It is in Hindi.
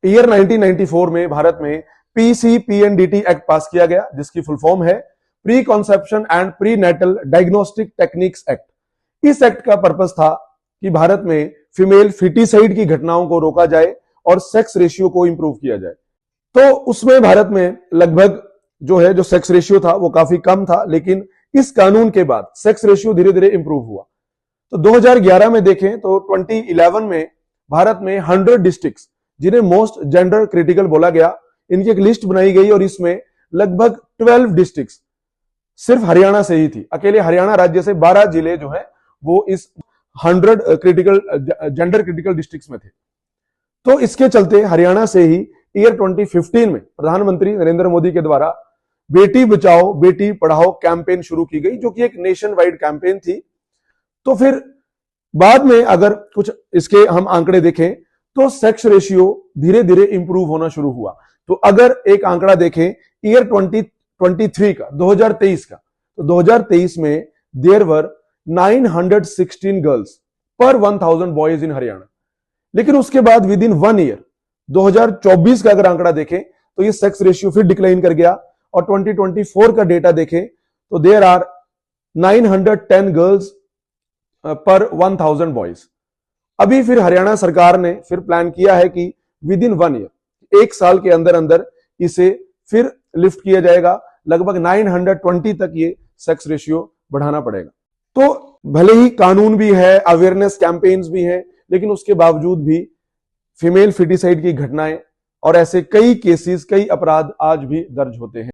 ईयर 1994 में भारत में पीसीपीएनडीटी एक्ट पास किया गया, जिसकी फुल फॉर्म है preconception and prenatal diagnostic techniques act. इस एक्ट का पर्पस था कि भारत में फीमेल फिटिसाइड की घटनाओं को रोका जाए और सेक्स रेशियो को इंप्रूव किया जाए। तो उसमें भारत में लगभग जो सेक्स रेशियो था वो काफी कम था, लेकिन इस कानून के बाद सेक्स रेशियो धीरे धीरे इंप्रूव हुआ। तो 2011 में देखें तो 2011 में भारत में 100 डिस्ट्रिक्ट्स जिन्हें मोस्ट जेंडर क्रिटिकल बोला गया, इनकी एक लिस्ट बनाई गई और इसमें लगभग 12 डिस्ट्रिक्ट्स सिर्फ हरियाणा से ही थी। अकेले हरियाणा राज्य से 12 जिले जो है वो इस 100 क्रिटिकल जेंडर क्रिटिकल डिस्ट्रिक्ट्स में थे। तो इसके चलते हरियाणा से ही ईयर 2015 में प्रधानमंत्री नरेंद्र मोदी के द्वारा बेटी बचाओ बेटी पढ़ाओ कैंपेन शुरू की गई, जो कि एक नेशन वाइड कैंपेन थी। तो फिर बाद में अगर कुछ इसके हम आंकड़े देखें तो सेक्स रेशियो धीरे धीरे इंप्रूव होना शुरू हुआ। तो अगर एक आंकड़ा देखें ईयर 2023 का 2023 का, तो 2023 में देयर वर 916 गर्ल्स पर 1000 बॉयज इन हरियाणा। लेकिन उसके बाद विद इन 1 ईयर 2024 का अगर आंकड़ा देखें तो ये सेक्स रेशियो फिर डिक्लाइन कर गया और 2024 का डेटा देखें तो देयर आर 910 गर्ल्स पर 1000 बॉयज। अभी फिर हरियाणा सरकार ने फिर प्लान किया है कि विद इन 1 ईयर, 1 साल के अंदर अंदर इसे फिर लिफ्ट किया जाएगा, लगभग 920 तक ये सेक्स रेशियो बढ़ाना पड़ेगा। तो भले ही कानून भी है, अवेयरनेस कैंपेन्स भी हैं, लेकिन उसके बावजूद भी फीमेल फिटिसाइड की घटनाएं और ऐसे कई केसेस, कई अपराध आज भी दर्ज होते हैं।